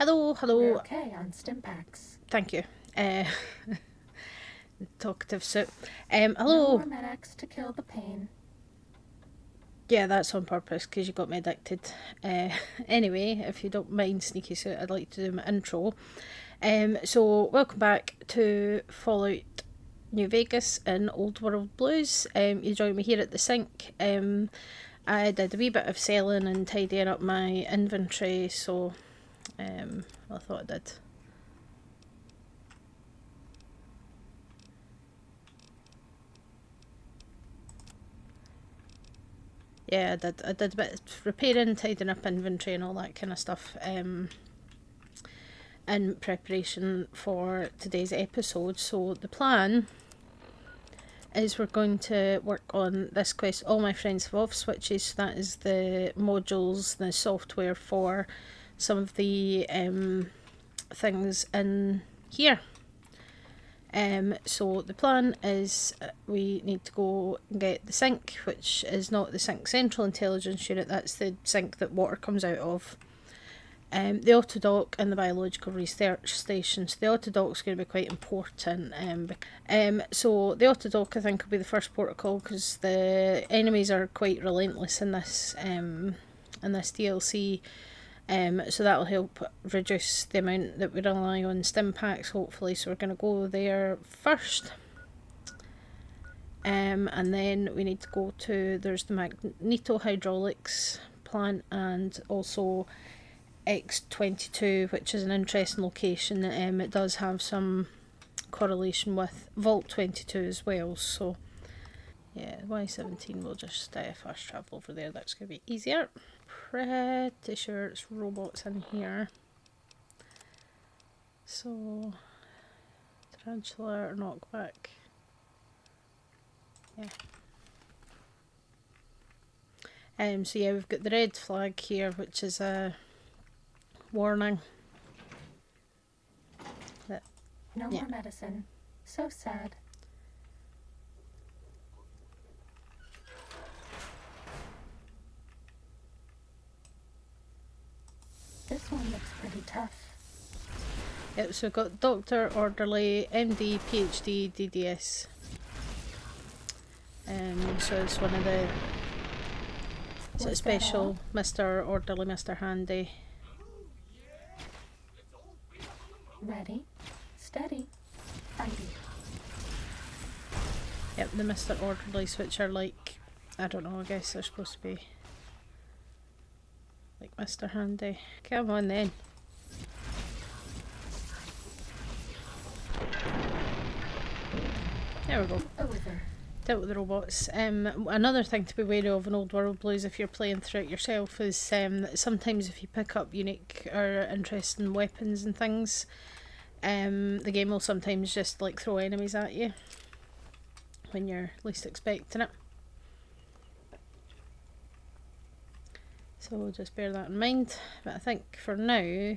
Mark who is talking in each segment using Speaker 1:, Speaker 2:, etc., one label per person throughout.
Speaker 1: Hello, hello.
Speaker 2: We're okay on stim packs.
Speaker 1: Thank you. Talkative soup.
Speaker 2: No
Speaker 1: Hello.
Speaker 2: more Med-X to kill the pain.
Speaker 1: Yeah, that's on purpose because you got me addicted. Anyway, if you don't mind, Sneaky Suit, I'd like to do my intro. So welcome back to Fallout New Vegas in Old World Blues. You joined me here at the sink. I did a wee bit of selling and tidying up my inventory, so I thought I did. Yeah, I did a bit of repairing, tidying up inventory and all that kind of stuff in preparation for today's episode. So the plan is we're going to work on this quest. All my friends have off switches, so that is the modules, the software for some of the things in here. So the plan is we need to go and get the sink, which is not the sink central intelligence unit, that's the sink that water comes out of. The Autodoc and the biological research station. So the Autodoc is going to be quite important. So the Autodoc I think will be the first protocol because the enemies are quite relentless in this DLC. So that'll help reduce the amount that we rely on stim packs, hopefully. So we're going to go there first. And then we need to go to, there's the Magnetohydraulics plant and also X22, which is an interesting location. It does have some correlation with Vault 22 as well. So yeah, Y17 will just fast travel over there. That's going to be easier. Pretty sure it's robots in here. So tarantula or knockback. Yeah. So yeah, we've got the red flag here, which is a warning.
Speaker 2: No more medicine. So sad. This one looks pretty tough.
Speaker 1: Yep, so we've got Doctor, Orderly, MD, PhD, DDS. So it's one of the special Mr. Orderly, Mr. Handy.
Speaker 2: Ready, steady, fighting.
Speaker 1: Yep, the Mr. Orderlies, which are like, I don't know, I guess they're supposed to be like Mr. Handy. Come on then. There we go.
Speaker 2: Over.
Speaker 1: Dealt with the robots. Another thing to be wary of in Old World Blues if you're playing through it yourself is that sometimes if you pick up unique or interesting weapons and things, the game will sometimes just like throw enemies at you when you're least expecting it. So just bear that in mind. But I think for now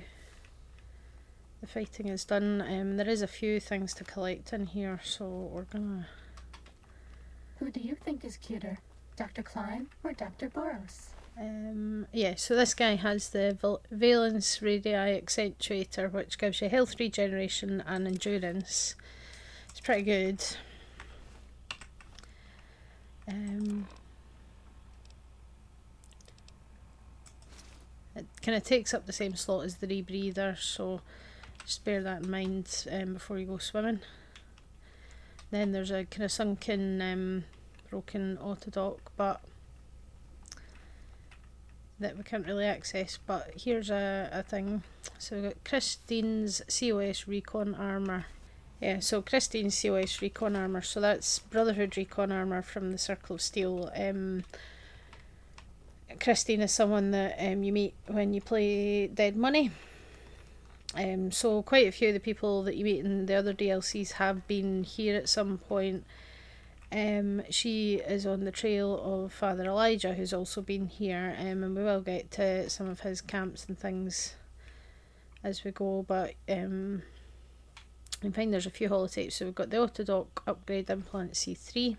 Speaker 1: the fighting is done. There is a few things to collect in here, so we're gonna...
Speaker 2: Who do you think is cuter, Dr. Klein or Dr. Boros?
Speaker 1: Yeah, so this guy has the valence radii accentuator, which gives you health regeneration and endurance. It's pretty good. It kind of takes up the same slot as the rebreather, so just bear that in mind before you go swimming. Then there's a kind of sunken, broken Autodoc, but that we can't really access. But here's a thing. So we've got Christine's COS Recon Armour. Yeah, so Christine's COS Recon Armour. So that's Brotherhood Recon Armour from the Circle of Steel. Christine is someone that you meet when you play Dead Money. So quite a few of the people that you meet in the other DLCs have been here at some point. She is on the trail of Father Elijah, who's also been here, and we will get to some of his camps and things as we go, but you can find there's a few holotapes. So we've got the Autodoc upgrade implant C3.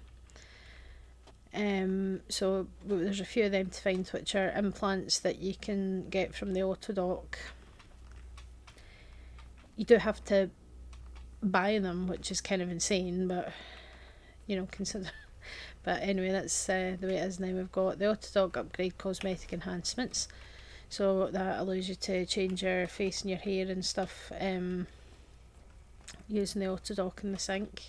Speaker 1: So there's a few of them to find, which are implants that you can get from the Autodoc. you do have to buy them, which is kind of insane, but consider. But anyway, that's the way it is now. We've got the Autodoc Upgrade Cosmetic Enhancements, so that allows you to change your face and your hair and stuff using the Autodoc in the sink.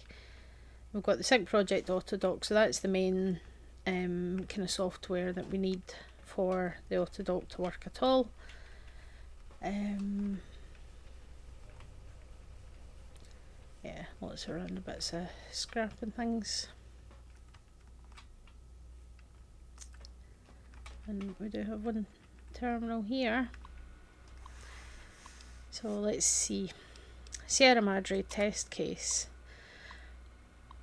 Speaker 1: We've got the Sink Project Autodoc, so that's the main kind of software that we need for the Autodoc to work at all. Yeah, lots of random bits of scrap and things. And we do have one terminal here. So let's see. Sierra Madre test case.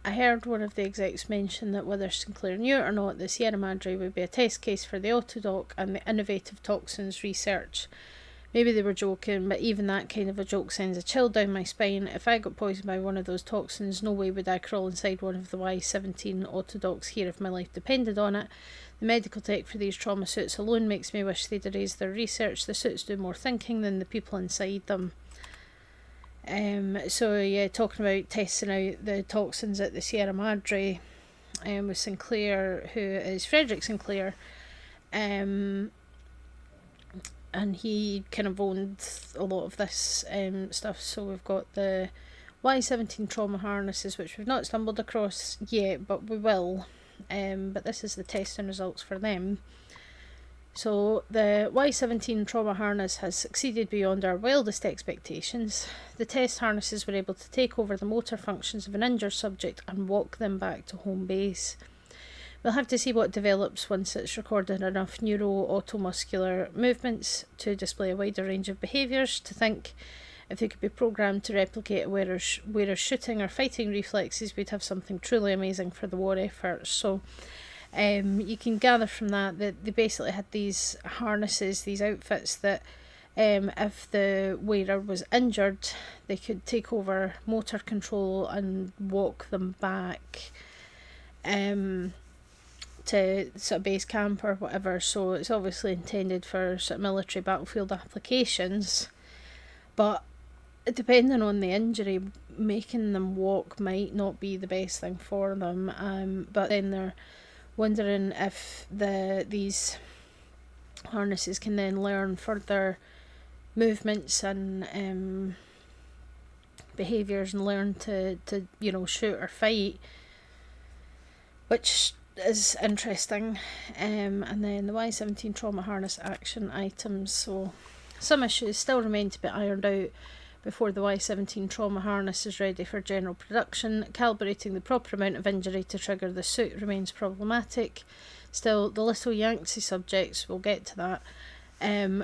Speaker 1: I heard one of the execs mention that whether Sinclair knew it or not, the Sierra Madre would be a test case for the Autodoc and the innovative toxins research. Maybe they were joking, but even that kind of a joke sends a chill down my spine. If I got poisoned by one of those toxins, no way would I crawl inside one of the Y-17 Autodocs here if my life depended on it. The medical tech for these trauma suits alone makes me wish they'd erased their research. The suits do more thinking than the people inside them. So yeah, talking about testing out the toxins at the Sierra Madre with Sinclair, who is Frederick Sinclair, and he kind of owned a lot of this stuff. So we've got the Y-17 trauma harnesses, which we've not stumbled across yet, but we will. But this is the testing results for them. So the Y-17 trauma harness has succeeded beyond our wildest expectations. The test harnesses were able to take over the motor functions of an injured subject and walk them back to home base. We'll have to see what develops once it's recorded enough neuro-automuscular movements to display a wider range of behaviours to think. If they could be programmed to replicate a wearer's shooting or fighting reflexes, we'd have something truly amazing for the war effort. So you can gather from that they basically had these harnesses, these outfits that if the wearer was injured, they could take over motor control and walk them back to sort of base camp or whatever. So it's obviously intended for sort of military battlefield applications, but depending on the injury, making them walk might not be the best thing for them. But then they're wondering if these harnesses can then learn further movements and behaviours and learn to shoot or fight, which is interesting. And then the Y-17 trauma harness action items. So some issues still remain to be ironed out before the Y-17 trauma harness is ready for general production. Calibrating the proper amount of injury to trigger the suit remains problematic. Still, the little Yangtze subjects, we'll get to that,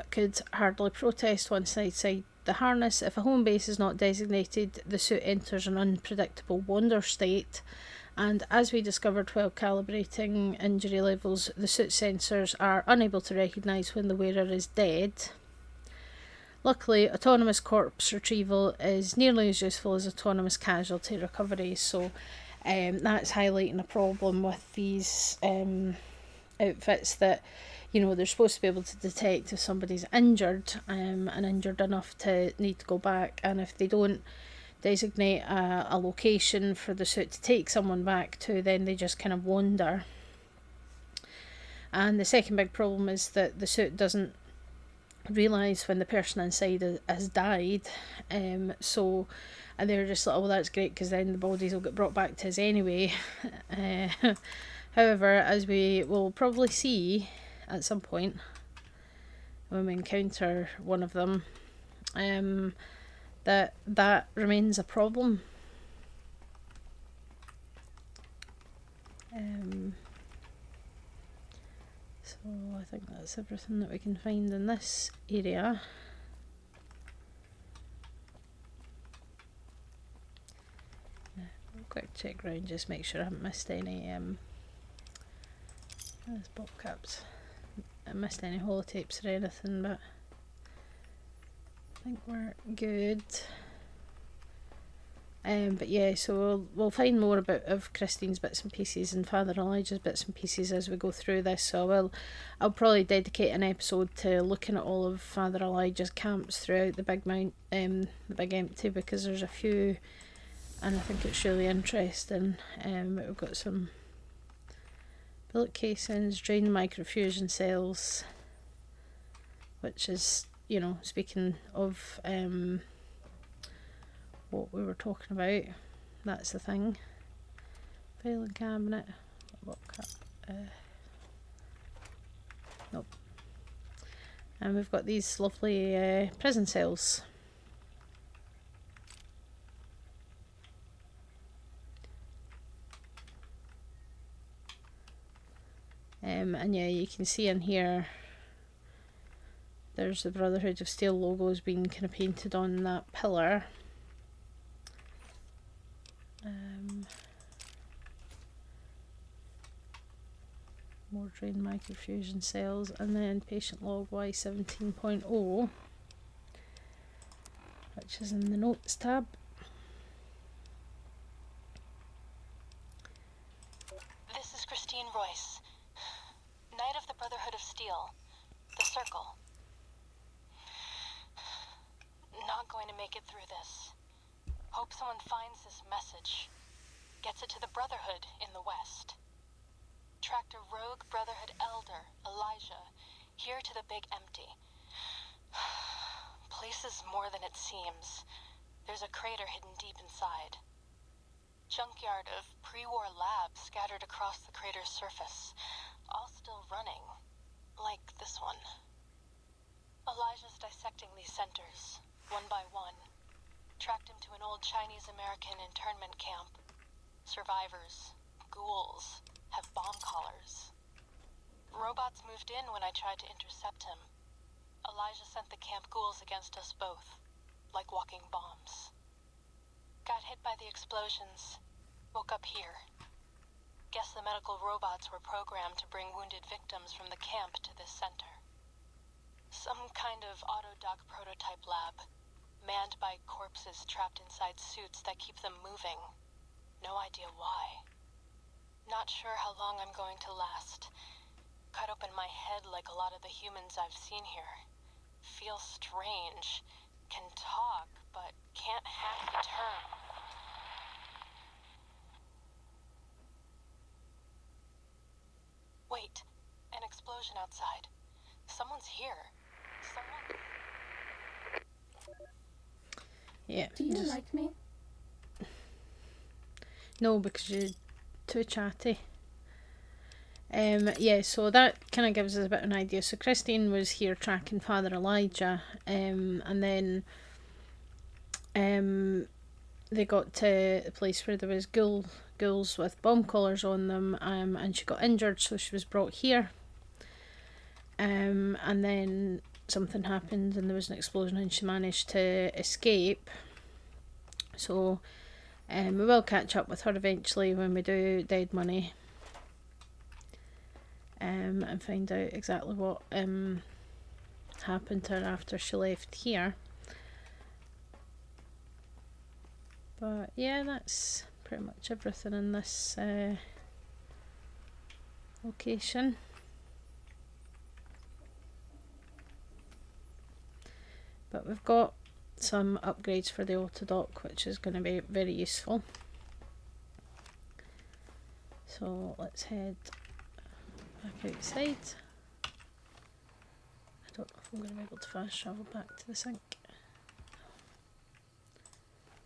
Speaker 1: could hardly protest once inside the harness. If a home base is not designated, the suit enters an unpredictable wander state. And as we discovered while calibrating injury levels, the suit sensors are unable to recognise when the wearer is dead. Luckily, autonomous corpse retrieval is nearly as useful as autonomous casualty recovery, so that's highlighting a problem with these outfits that, they're supposed to be able to detect if somebody's injured and injured enough to need to go back, and if they don't designate a location for the suit to take someone back to, then they just kind of wander. And the second big problem is that the suit doesn't realise when the person inside has died, and they're just like, oh, that's great because then the bodies will get brought back to us anyway. However, as we will probably see at some point when we encounter one of them, that remains a problem. So I think that's everything that we can find in this area. Quick check round, just make sure I haven't missed any there's bob caps. I missed any holotapes or anything, but I think we're good. But yeah, so we'll find more of Christine's bits and pieces and Father Elijah's bits and pieces as we go through this. So I'll probably dedicate an episode to looking at all of Father Elijah's camps throughout the the Big Empty, because there's a few, and I think it's really interesting. We've got some bullet casings, drained microfusion cells, which is, speaking of what we were talking about, that's the thing. Filing cabinet, nope. And we've got these lovely prison cells. And yeah, you can see in here there's the Brotherhood of Steel logos being kind of painted on that pillar. More drained microfusion cells, and then patient log Y17.0, which is in the notes tab.
Speaker 3: This is Christine Royce, Knight of the Brotherhood of Steel, the Circle. Not going to make it through this. Hope someone finds this message, gets it to the Brotherhood in the West. Tracked a rogue Brotherhood elder, Elijah, here to the Big Empty. Place is more than it seems. There's a crater hidden deep inside. Junkyard of pre-war labs scattered across the crater's surface, all still running, like this one. Elijah's dissecting these centers, one by one. Tracked him to an old Chinese-American internment camp. Survivors, ghouls, have bomb collars. Robots moved in when I tried to intercept him. Elijah sent the camp ghouls against us both, like walking bombs. Got hit by the explosions, woke up here. Guess the medical robots were programmed to bring wounded victims from the camp to this center. Some kind of Autodoc prototype lab, manned by corpses trapped inside suits that keep them moving. No idea why. Not sure how long I'm going to last. Cut open my head like a lot of the humans I've seen here. Feel strange. Can talk, but can't hack the term. Wait, an explosion outside. Someone's here.
Speaker 1: Yeah.
Speaker 2: Do you like me?
Speaker 1: No, because you're too chatty. Yeah, so that kind of gives us a bit of an idea. So Christine was here tracking Father Elijah, and then they got to the place where there was ghouls with bomb collars on them, and she got injured, so she was brought here. And then something happened and there was an explosion and she managed to escape. So we will catch up with her eventually when we do Dead Money, and find out exactly what happened to her after she left here. But yeah, that's pretty much everything in this location. But we've got some upgrades for the Autodoc, which is going to be very useful. So let's head back outside. I don't know if I'm going to be able to fast travel back to the sink.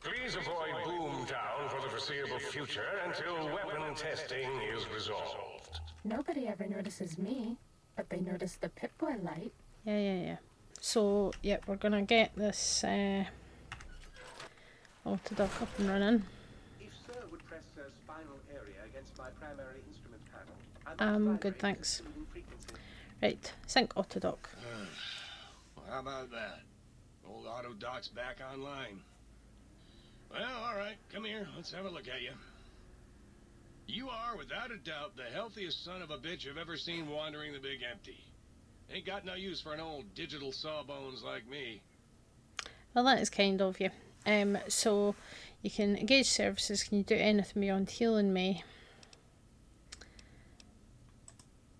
Speaker 4: Please avoid Boomtown for the foreseeable future until weapon testing is resolved.
Speaker 2: Nobody ever notices me, but they notice the Pip-Boy light.
Speaker 1: Yeah. So, yep, we're going to get this Autodoc up and running.
Speaker 5: If Sir would press Sir's spinal area against my primary instrument panel,
Speaker 1: Good, thanks. Right, sync Autodoc.
Speaker 6: Well, how about that? Old Autodoc's back online. Well, alright, come here, let's have a look at you. You are, without a doubt, the healthiest son of a bitch I've ever seen wandering the Big Empty. Ain't got no use for an old digital sawbones like me.
Speaker 1: Well, that is kind of you. So you can engage services. Can you do anything beyond healing me?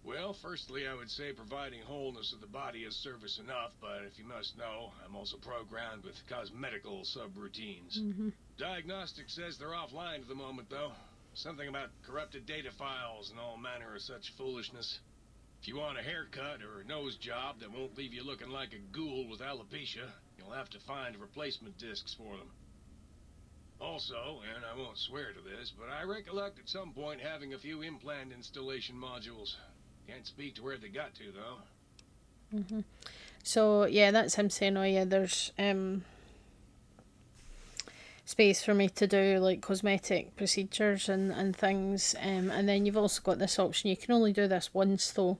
Speaker 6: Well, firstly, I would say providing wholeness of the body is service enough, but if you must know, I'm also programmed with cosmetical subroutines. Diagnostics says they're offline at the moment, though. Something about corrupted data files and all manner of such foolishness. If you want a haircut or a nose job that won't leave you looking like a ghoul with alopecia, you'll have to find replacement discs for them. Also, and I won't swear to this, but I recollect at some point having a few implant installation modules. Can't speak to where they got to, though.
Speaker 1: So yeah, that's him saying, oh yeah, there's space for me to do like cosmetic procedures and things, and then you've also got this option, you can only do this once though,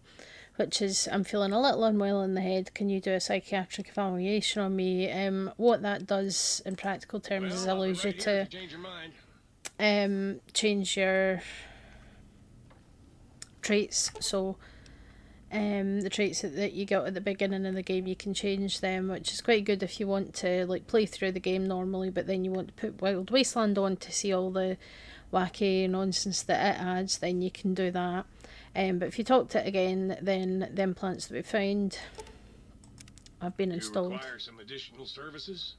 Speaker 1: which is, I'm feeling a little unwell in the head, can you do a psychiatric evaluation on me? What that does in practical terms is allows you to change your traits. So the traits that you got at the beginning of the game, you can change them, which is quite good if you want to like play through the game normally, but then you want to put Wild Wasteland on to see all the wacky nonsense that it adds, then you can do that. But if you talk to it again, then the implants that we found have been installed.
Speaker 6: You require some additional services?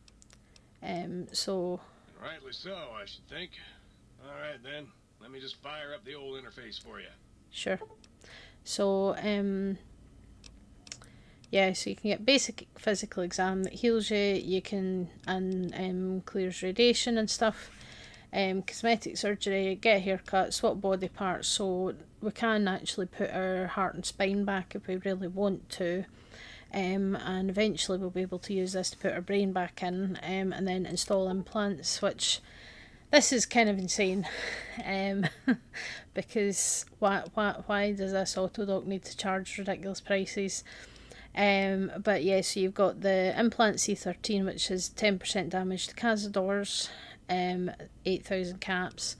Speaker 1: So
Speaker 6: Rightly so, I should think. Alright then, let me just fire up the old interface for you.
Speaker 1: sure. So yeah, so you can get basic physical exam that heals you, you can, and clears radiation and stuff. Cosmetic surgery, get a haircut, swap body parts, so we can actually put our heart and spine back if we really want to. And eventually we'll be able to use this to put our brain back in, and then install implants, which this is kind of insane, because why does this Autodoc need to charge ridiculous prices? But yeah, so you've got the implant C13, which is 10% damage to Cazadors, 8,000 caps.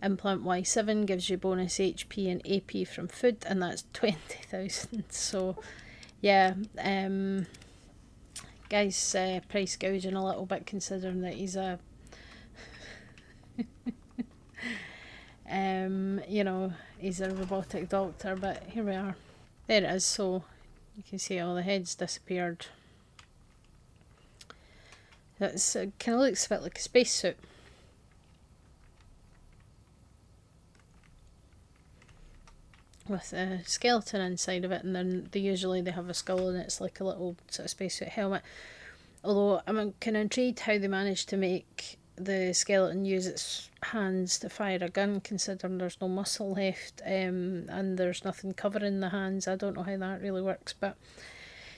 Speaker 1: Implant Y7 gives you bonus HP and AP from food, and that's 20,000. So yeah, guy's price gouging a little bit, considering that he's a you know, he's a robotic doctor, but here we are. There it is. So you can see all the heads disappeared. That's kind of looks a bit like a spacesuit. With a skeleton inside of it, and then they usually have a skull and it's like a little sort of spacesuit helmet. Although I'm kind of intrigued how they managed to make the skeleton use its hands to fire a gun, considering there's no muscle left, and there's nothing covering the hands. I don't know how that really works, but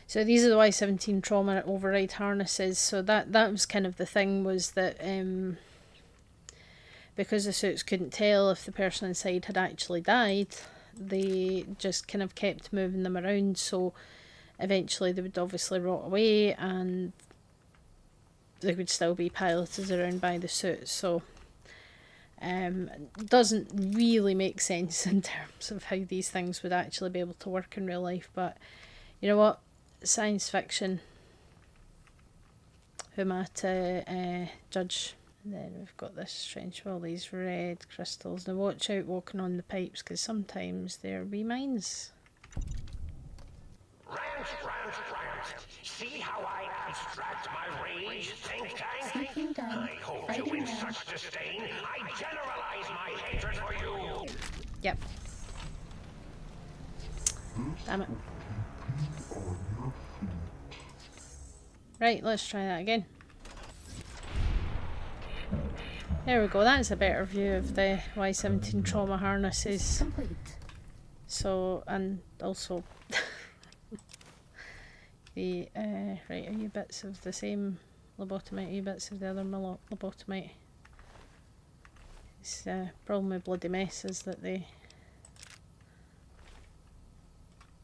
Speaker 1: so these are the Y17 trauma override harnesses. So that was kind of the thing, was that because the suits couldn't tell if the person inside had actually died, they just kind of kept moving them around, so eventually they would obviously rot away and they would still be piloted around by the suit. So doesn't really make sense in terms of how these things would actually be able to work in real life, but you know what, science fiction, who am I to judge? And then we've got this strange, all these red crystals. Now watch out walking on the pipes, because sometimes there be mines.
Speaker 4: Rant, rant, rant. See how I abstract my rage, think tank?
Speaker 2: Something done.
Speaker 4: I hold
Speaker 2: Right
Speaker 4: you in
Speaker 2: now.
Speaker 4: such disdain, I generalize my hatred for you.
Speaker 1: Yep. Damn it. Right, let's try that again. There we go, that's a better view of the Y17 trauma harnesses.
Speaker 2: Complete.
Speaker 1: So, and also the right, are you bits of the same lobotomite, are you bits of the other lobotomite? It's problem with bloody mess is that they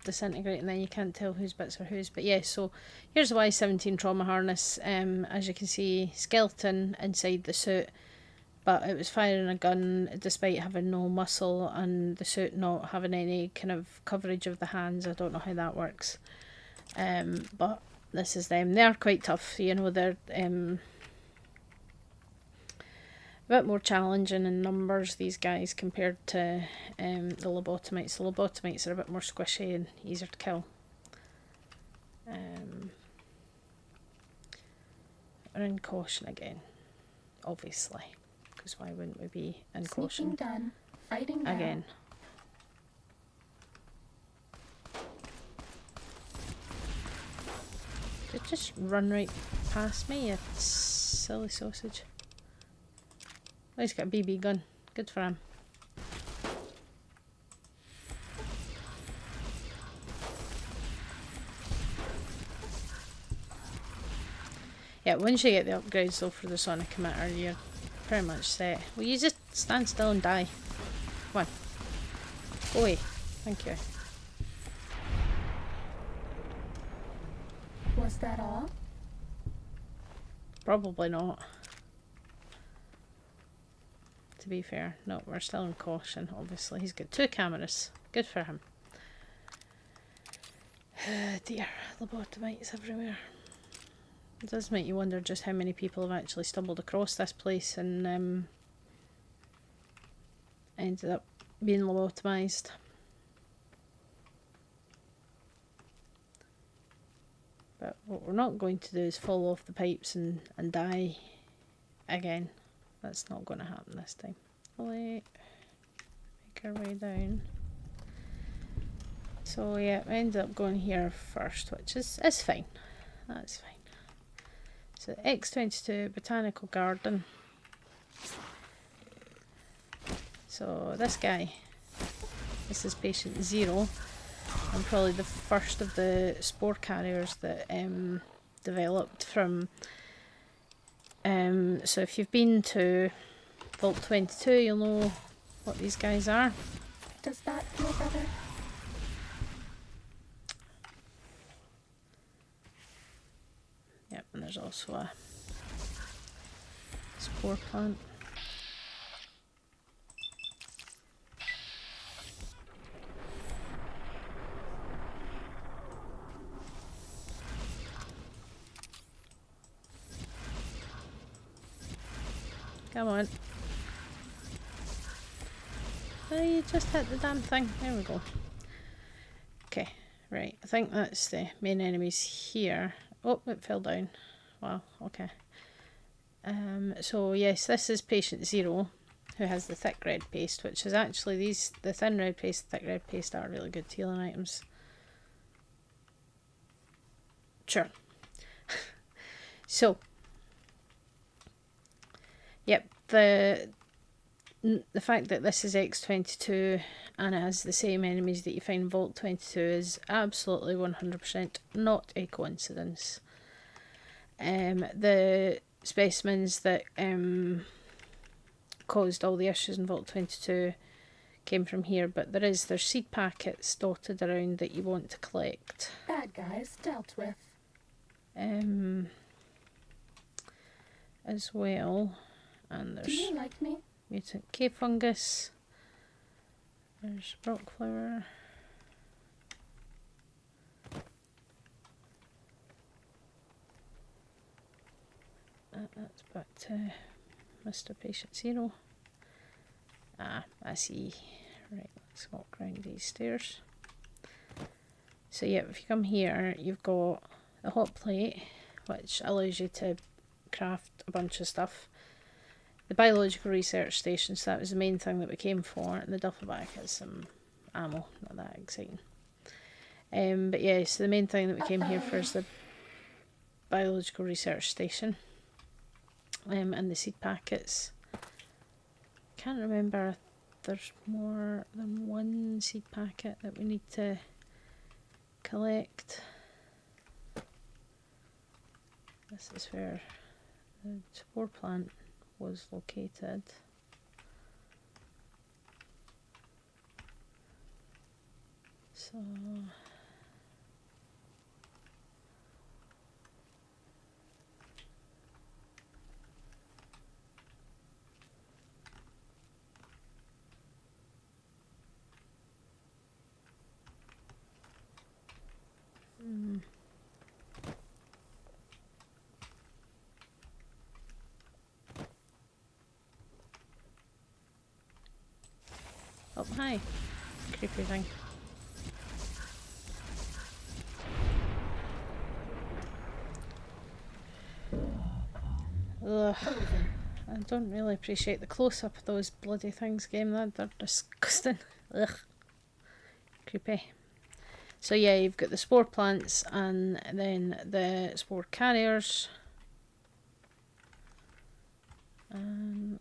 Speaker 1: disintegrate and then you can't tell whose bits are whose. But yeah, so here's the Y17 trauma harness. As you can see, skeleton inside the suit, but it was firing a gun despite having no muscle and the suit not having any kind of coverage of the hands. I don't know how that works, but this is them. They are quite tough, you know. They're A bit more challenging in numbers, these guys, compared to the lobotomites. The lobotomites are a bit more squishy and easier to kill. We're in caution again, obviously, because why wouldn't we be in caution
Speaker 2: Done. Fighting now.
Speaker 1: again? Did it just run right past me, you silly sausage? Oh, he's got a BB gun. Good for him. Yeah, once you get the upgrades though for the sonic emitter, you're pretty much set. Will you just stand still and die? Come on. Go away. Thank you.
Speaker 2: Was that all?
Speaker 1: Probably not. To be fair. No, we're still in caution, obviously. He's got 2 cameras. Good for him. Dear, lobotomites everywhere. It does make you wonder just how many people have actually stumbled across this place and ended up being lobotomized. But what we're not going to do is fall off the pipes and die again. That's not going to happen this time. Make our way down. So yeah, we ended up going here first, which is fine. That's fine. So X22 Botanical Garden. So this guy, this is patient 0. And probably the first of the spore carriers that developed from. So if you've been to Vault 22, you'll know what these guys are.
Speaker 2: Does that feel better?
Speaker 1: Yep, and there's also a spore plant. Come on. Oh, you just hit the damn thing. There we go. Okay, right. I think that's the main enemies here. Oh, it fell down. Wow, okay. So yes, this is patient 0, who has the thick red paste, which is actually the thin red paste, thick red paste are really good healing items. Sure. So, yep, the fact that this is X22 and it has the same enemies that you find in Vault 22 is absolutely 100% not a coincidence. The specimens that caused all the issues in Vault 22 came from here, but there's seed packets dotted around that you want to collect.
Speaker 2: Bad guys dealt with.
Speaker 1: As well, and
Speaker 2: Do
Speaker 1: there's
Speaker 2: you like me?
Speaker 1: mutant cave fungus. There's rock flower. That's back to Mr. Patient 0. Ah, I see. Right, let's walk around these stairs. So yeah, if you come here, you've got the hot plate, which allows you to craft a bunch of stuff. The biological research station, so that was the main thing that we came for, and the duffel bag has some ammo, not that exciting. But yeah, so the main thing that we came here for is the biological research station. And the seed packets. Can't remember if there's more than one seed packet that we need to collect. This is where the spore plant was located. So up high. Creepy thing. Ugh. I don't really appreciate the close-up of those bloody things, game. They're disgusting. Ugh. Creepy. So yeah, you've got the spore plants and then the spore carriers. Don't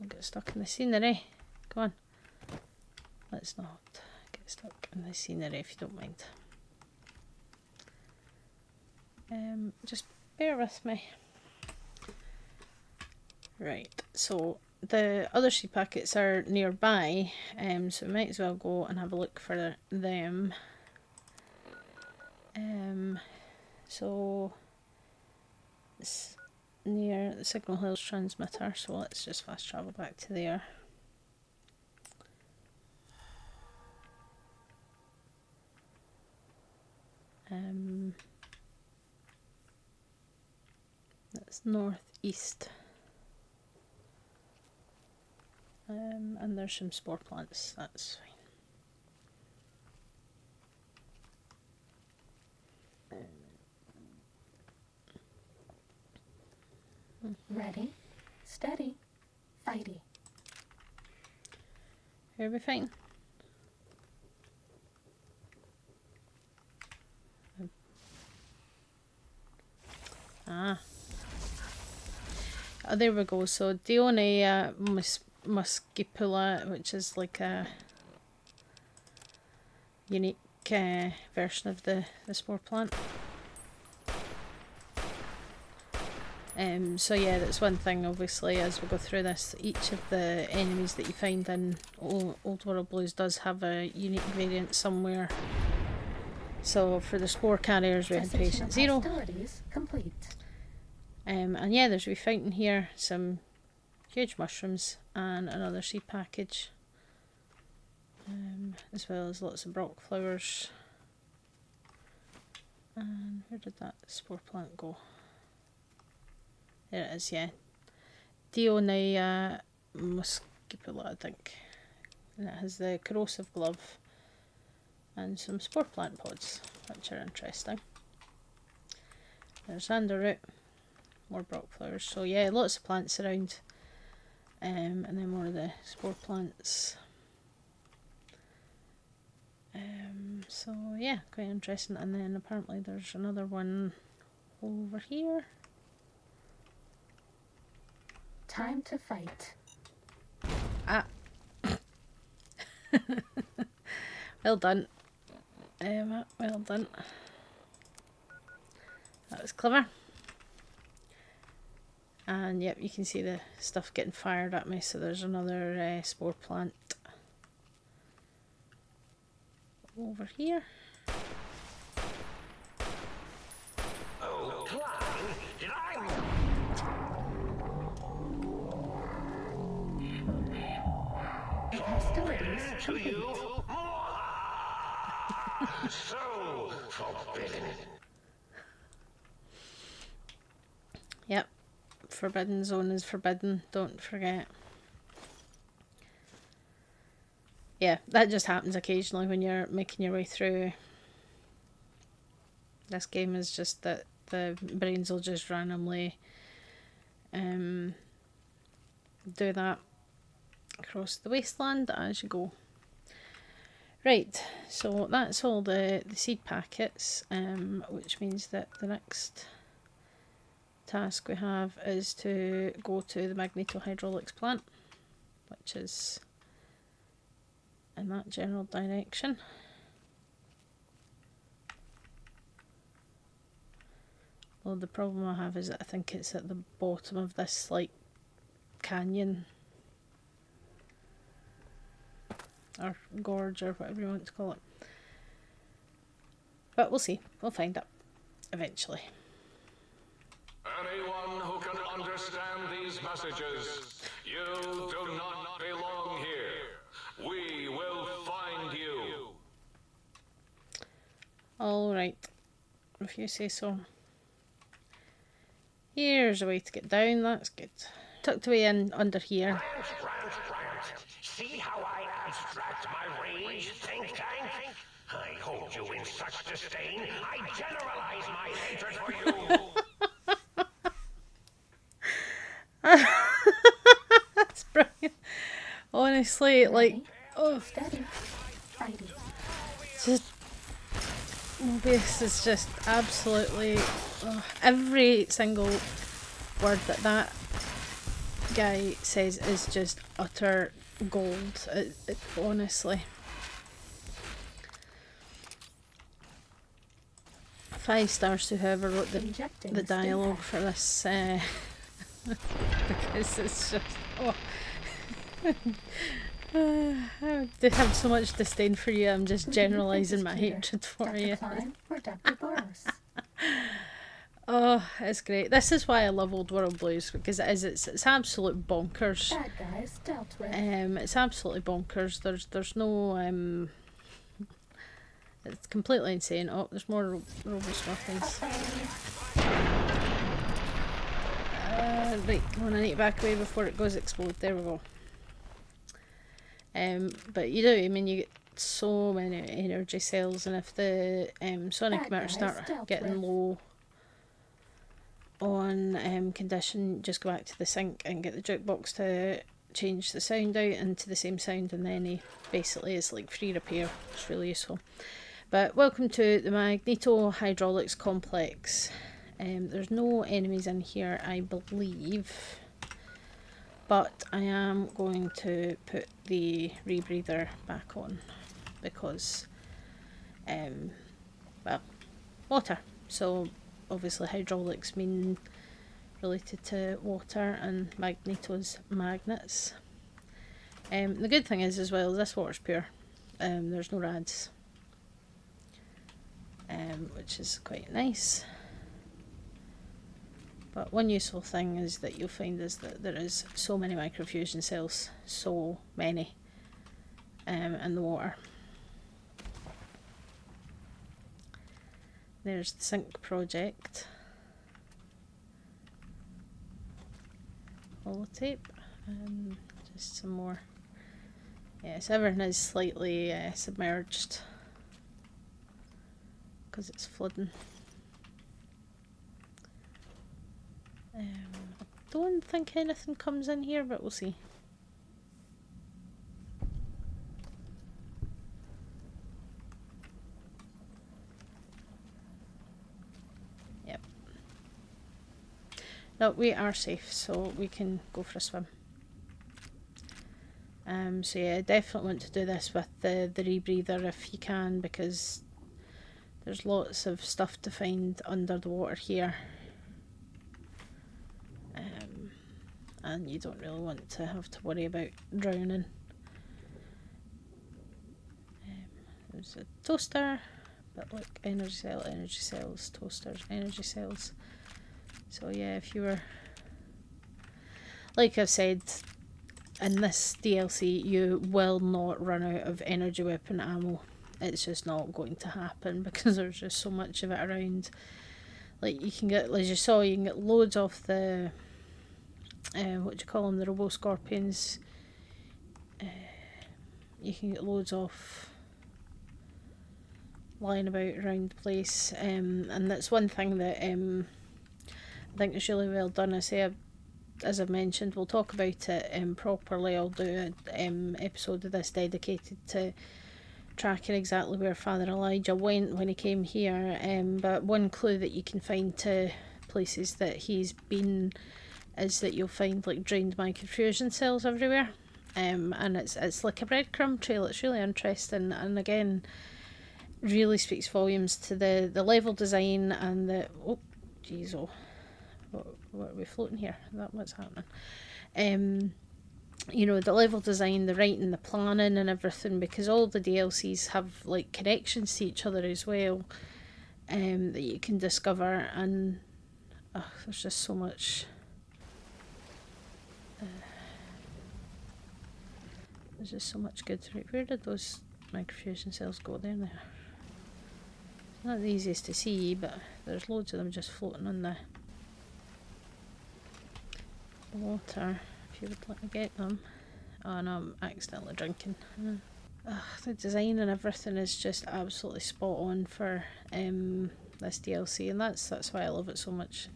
Speaker 1: get stuck in the scenery. Come on. Let's not get stuck in the scenery if you don't mind. Just bear with me. Right, so the other seed packets are nearby, so we might as well go and have a look for them. So it's near the Signal Hills transmitter, so let's just fast travel back to there. That's northeast. And there's some spore plants, that's fine.
Speaker 2: Ready, steady, fighty.
Speaker 1: Here we fine. Oh, there we go. So Dionea muscipula, which is like a unique version of the spore plant. So yeah, that's one thing obviously as we go through this. Each of the enemies that you find in Old World Blues does have a unique variant somewhere. So for the spore carriers we had patient 0.
Speaker 2: Complete.
Speaker 1: And yeah, there's a wee fountain here, some huge mushrooms and another seed package, as well as lots of brock flowers. And where did that spore plant go? There it is, yeah. Dionea muscipula, I think. And it has the corrosive glove and some spore plant pods, which are interesting. There's androot, more brock flowers. So yeah, lots of plants around. And then more of the spore plants. So yeah, quite interesting. And then apparently there's another one over here.
Speaker 2: Time to fight.
Speaker 1: Ah. Well done. Well done. That was clever. And yep, you can see the stuff getting fired at me. So there's another spore plant over here.
Speaker 4: Oh, Klein, did I...
Speaker 2: Hostilities
Speaker 4: To
Speaker 2: complete.
Speaker 4: you? So forbidden.
Speaker 1: Yep, forbidden zone is forbidden, don't forget. Yeah, that just happens occasionally when you're making your way through. This game is just that the brains will just randomly do that across the wasteland as you go. Right, so that's all the seed packets, which means that the next task we have is to go to the Magnetohydraulics plant, which is in that general direction. Well, the problem I have is that I think it's at the bottom of this like canyon or gorge or whatever you want to call it. But we'll see. We'll find it eventually.
Speaker 4: Anyone who can understand these messages, you do not belong here. We will find you.
Speaker 1: Alright, if you say so. Here's a way to get down, that's good. Tucked away in under here.
Speaker 4: Branch. See how
Speaker 7: extract my rage, think tank? I hold you in such disdain, I generalize my hatred for you!
Speaker 1: That's brilliant. Honestly, like, oh,
Speaker 2: Steady. Fighting.
Speaker 1: just Mobius is just absolutely every single word that guy says is just utter gold. Honestly, 5 stars to whoever wrote
Speaker 2: Injecting
Speaker 1: the dialogue
Speaker 2: stim
Speaker 1: for this, because it's just I do have so much disdain for you. I'm just
Speaker 2: Who do you think
Speaker 1: generalising
Speaker 2: is
Speaker 1: my
Speaker 2: cuter,
Speaker 1: hatred for
Speaker 2: Dr.
Speaker 1: you.
Speaker 2: Klein or Dr. Boros?
Speaker 1: Oh, it's great. This is why I love Old World Blues, because it's absolute bonkers.
Speaker 2: Bad guys dealt with.
Speaker 1: It's absolutely bonkers. There's no it's completely insane. Oh, there's more robo-scorpions. Right, come on, I need to back away before it goes explode. There we go. But you do, I mean, you get so many energy cells, and if the sonic emitters start getting low on condition, just go back to the sync and get the jukebox to change the sound out into the same sound, and then he basically is like free repair. It's really useful. But welcome to the Magnetohydraulics Complex. There's no enemies in here, I believe, but I am going to put the rebreather back on because, well, water. So obviously hydraulics mean related to water, and Magneto's magnets. The good thing is as well, this water's pure. There's no rads, which is quite nice. But one useful thing is that you'll find is that there is so many microfusion cells, so many, in the water. There's the sync project. Holotape, and just some more. Yes, everything is slightly submerged because it's flooding. I don't think anything comes in here, but we'll see. Yep. No, we are safe, so we can go for a swim. So yeah, definitely want to do this with the rebreather if you can, because there's lots of stuff to find under the water here. And you don't really want to have to worry about drowning. There's a toaster, but look, energy cells, toasters, energy cells. So yeah, if you were, like I've said, in this DLC you will not run out of energy weapon ammo. It's just not going to happen because there's just so much of it around. Like you can get, as you saw, you can get loads of the what do you call them, the robo scorpions. You can get loads of lying about around the place, and that's one thing that I think is really well done. I say, as I've mentioned, we'll talk about it properly. I'll do an episode of this dedicated to tracking exactly where Father Elijah went when he came here, but one clue that you can find to places that he's been is that you'll find like drained microfusion cells everywhere, and it's like a breadcrumb trail. It's really interesting, and again really speaks volumes to the level design and the what are we floating here? What's happening? You know, the level design, the writing, the planning and everything, because all the DLCs have like connections to each other as well, that you can discover, and there's just so much. There's just so much good. Right, where did those microfusion cells go? There they are. Not the easiest to see, but there's loads of them just floating on the water. If you would let me get them. Oh no, I'm accidentally drinking. The design and everything is just absolutely spot on for this DLC, and that's why I love it so much.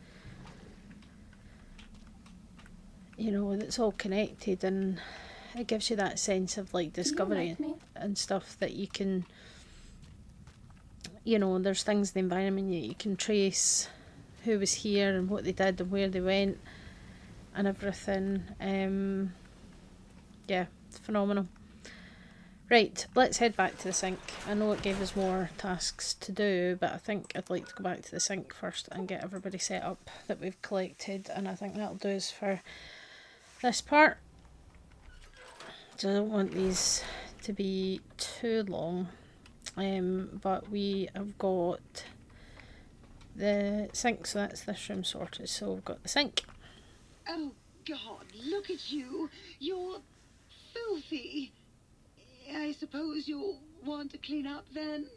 Speaker 1: You know, it's all connected, and it gives you that sense of like discovery and stuff that you can, you know, there's things in the environment you can trace who was here and what they did and where they went and everything. Yeah, it's phenomenal. Right, let's head back to the sink. I know it gave us more tasks to do, but I think I'd like to go back to the sink first and get everybody set up that we've collected, and I think that'll do us for this part. So I don't want these to be too long, but we have got the sink, so that's this room sorted. So we've got the sink.
Speaker 8: Oh God, look at you. You're filthy. I suppose you'll want to clean up then?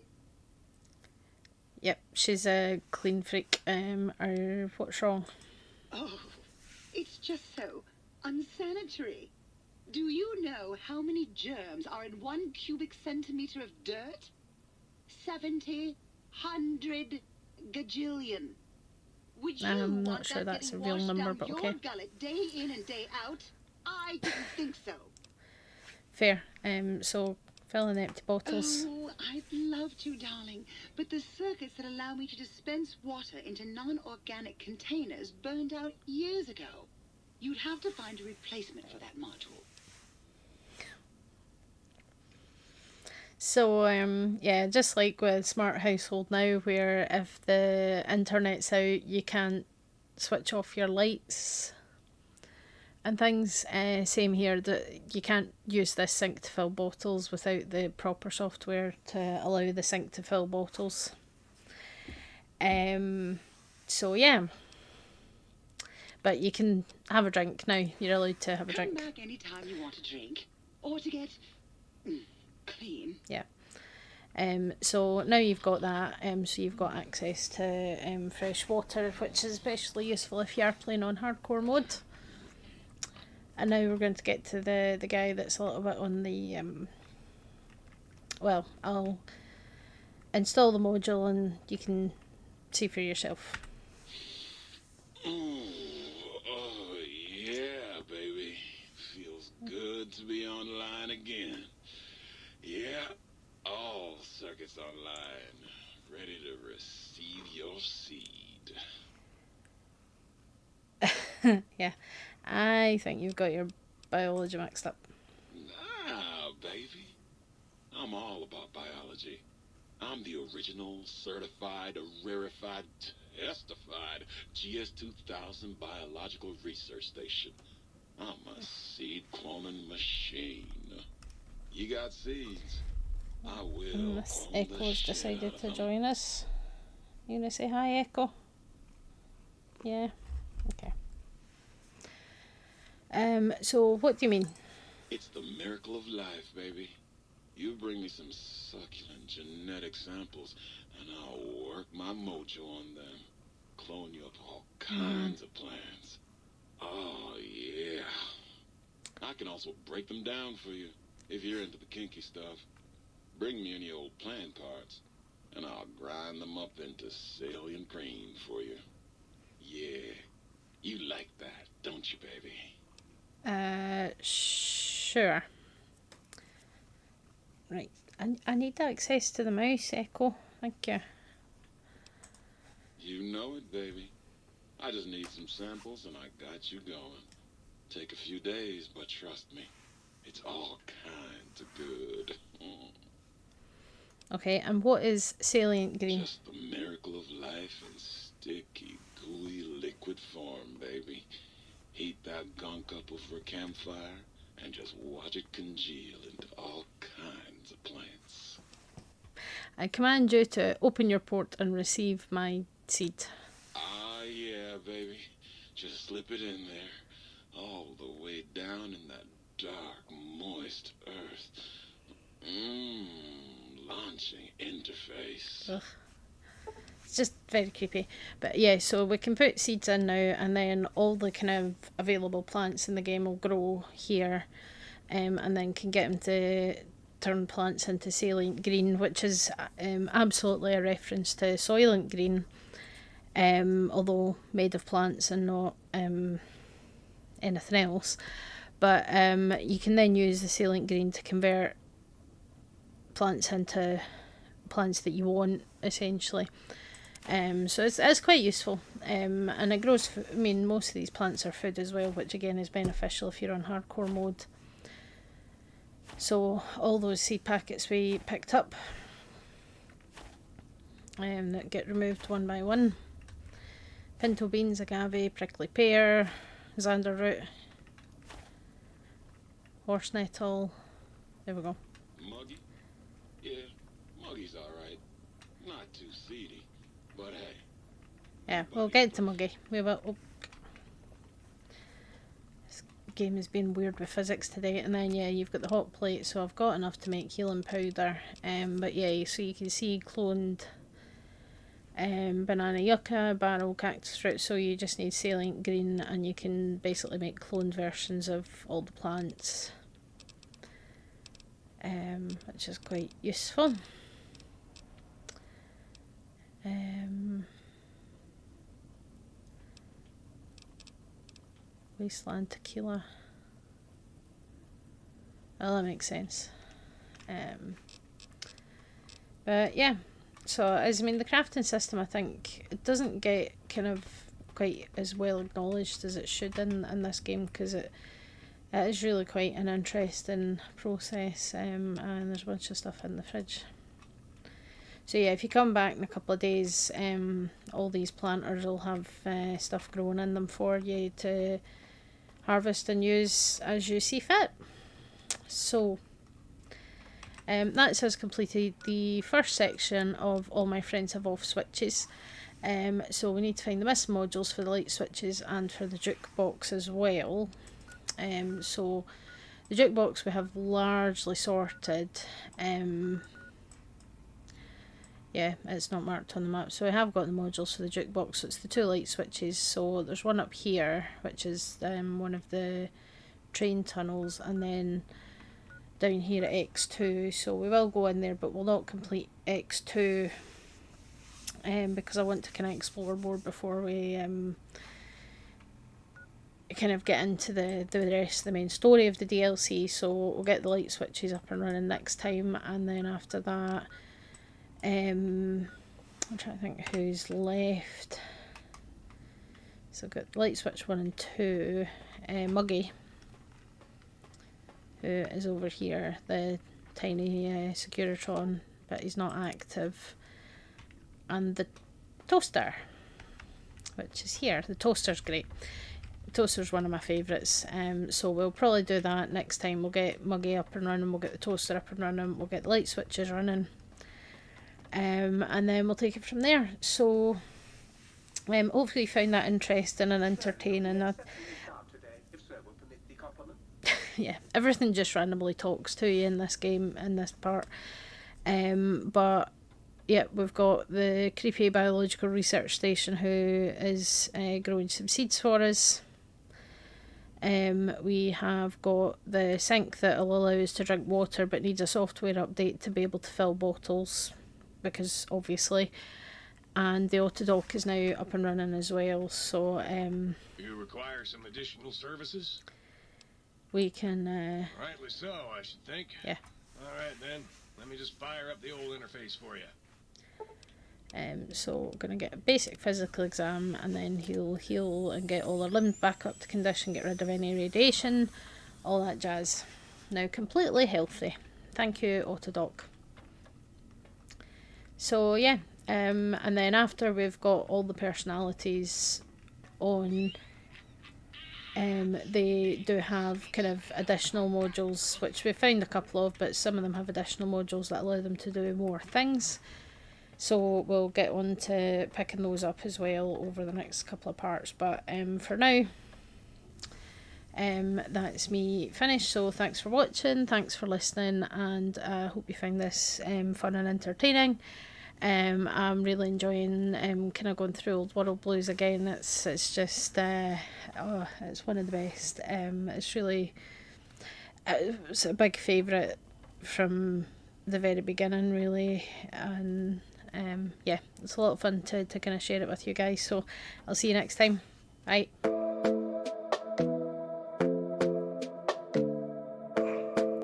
Speaker 1: Yep, she's a clean freak. Or what's wrong?
Speaker 8: Oh, it's just so unsanitary. Do you know how many germs are in 1 cubic centimeter of dirt? 70, 100, gajillion. Would you
Speaker 1: I'm
Speaker 8: want
Speaker 1: not sure
Speaker 8: that
Speaker 1: that's a
Speaker 8: getting
Speaker 1: real
Speaker 8: washed
Speaker 1: number,
Speaker 8: down
Speaker 1: but
Speaker 8: your
Speaker 1: okay.
Speaker 8: gullet day in and day out? I didn't think so.
Speaker 1: Fair. So fill in empty bottles.
Speaker 8: Oh, I'd love to, darling. But the circuits that allow me to dispense water into non-organic containers burned out years ago. You'd have to find a replacement for that module.
Speaker 1: So yeah, just like with Smart Household now, where if the internet's out, you can't switch off your lights and things. Same here, that you can't use this sink to fill bottles without the proper software to allow the sink to fill bottles. So yeah, but you can have a drink now. You're allowed to have a drink.
Speaker 8: Come back anytime you want a drink or to get clean.
Speaker 1: Yeah. So now you've got that, so you've got access to fresh water, which is especially useful if you are playing on hardcore mode. And now we're going to get to the guy that's a little bit on the well, I'll install the module and you can see for yourself.
Speaker 6: Oh, yeah, baby. Feels good to be online again. Yeah, all circuits online. Ready to receive your seed.
Speaker 1: Yeah, I think you've got your biology mixed up.
Speaker 6: Nah, baby. I'm all about biology. I'm the original, certified, rarefied, testified GS-2000 biological research station. I'm a seed cloning machine. You got seeds. I will.
Speaker 1: Miss
Speaker 6: clone the
Speaker 1: Echo's
Speaker 6: shit
Speaker 1: decided
Speaker 6: out of
Speaker 1: to
Speaker 6: them.
Speaker 1: join us. You gonna say hi, Echo? Yeah. Okay. So what do you mean?
Speaker 6: It's the miracle of life, baby. You bring me some succulent genetic samples, and I'll work my mojo on them. Clone you up all kinds of plants. Oh, yeah. I can also break them down for you, if you're into the kinky stuff. Bring me any old plant parts, and I'll grind them up into salient cream for you. Yeah, you like that, don't you, baby?
Speaker 1: Sure. Right. I need access to the mouse, Echo. Thank you.
Speaker 6: You know it, baby. I just need some samples, and I got you going. Take a few days, but trust me, it's all kinds of good.
Speaker 1: Okay, and what is salient green?
Speaker 6: Just the miracle of life in sticky, gooey liquid form, baby. Heat that gunk up over a campfire and just watch it congeal into all kinds of plants.
Speaker 1: I command you to open your port and receive my seed.
Speaker 6: Ah, yeah, baby. Just slip it in there. All the way down in that dark, moist earth. Launching interface.
Speaker 1: Ugh. It's just very creepy. But yeah, so we can put seeds in now, and then all the kind of available plants in the game will grow here, and then can get them to turn plants into salient green, which is absolutely a reference to Soylent Green, although made of plants and not anything else. But you can then use the salient green to convert plants into plants that you want, essentially. So it's quite useful, and it grows. I mean, most of these plants are food as well, which again is beneficial if you're on hardcore mode. So all those seed packets we picked up that get removed one by one: pinto beans, agave, prickly pear, xander root, horse nettle. There we go.
Speaker 6: Muggy? Yeah, Muggy's alright. Not too seedy, but hey.
Speaker 1: Yeah, we'll get to Muggy. We will. Oh. This game has been weird with physics today. And then yeah, you've got the hot plate, so I've got enough to make healing powder. But yeah, so you can see cloned banana yucca, barrel, cactus fruit. So you just need salient green, and you can basically make cloned versions of all the plants, which is quite useful. Wasteland tequila. Well, that makes sense. But yeah, so I mean, the crafting system, I think, it doesn't get kind of quite as well acknowledged as it should in this game, because it is really quite an interesting process, and there's a bunch of stuff in the fridge. So yeah, if you come back in a couple of days, all these planters will have stuff growing in them for you to harvest and use as you see fit. So that's us completed the first section of All My Friends Have Off switches. So we need to find the missing modules for the light switches and for the jukebox as well. So the jukebox we have largely sorted. Yeah, it's not marked on the map. So I have got the modules for the jukebox. So it's the 2 light switches. So there's one up here, which is one of the train tunnels, and then down here at X2. So we will go in there, but we'll not complete X2 because I want to kind of explore more before we kind of get into the rest of the main story of the DLC. So we'll get the light switches up and running next time, and then after that, I'm trying to think who's left. So I've got light switch 1 and 2, Muggy, who is over here, the tiny Securitron, but he's not active, and the toaster, which is here. The toaster's great. The toaster's one of my favourites, so we'll probably do that next time. We'll get Muggy up and running, we'll get the toaster up and running, we'll get the light switches running, and then we'll take it from there. So hopefully you found that interesting and entertaining. Yeah, everything just randomly talks to you in this game, in this part. But yeah, we've got the creepy biological research station who is growing some seeds for us. We have got the sink that will allow us to drink water, but needs a software update to be able to fill bottles, because obviously, and the Autodoc is now up and running as well. So
Speaker 6: You require some additional services?
Speaker 1: We can
Speaker 6: Rightly so, I should think.
Speaker 1: Yeah.
Speaker 6: Alright then, let me just fire up the old interface for you.
Speaker 1: So we're going to get a basic physical exam, and then he'll heal and get all our limbs back up to condition, get rid of any radiation, all that jazz. Now completely healthy. Thank you, Autodoc. So yeah, and then after we've got all the personalities on, they do have kind of additional modules, which we found a couple of, but some of them have additional modules that allow them to do more things. So we'll get on to picking those up as well over the next couple of parts. But for now, that's me finished. So thanks for watching, thanks for listening, and I hope you find this fun and entertaining. I'm really enjoying kind of going through Old World Blues again. It's just it's one of the best. It's really it's a big favourite from the very beginning, really. And yeah, it's a lot of fun to kind of share it with you guys. So I'll see you next time. Bye.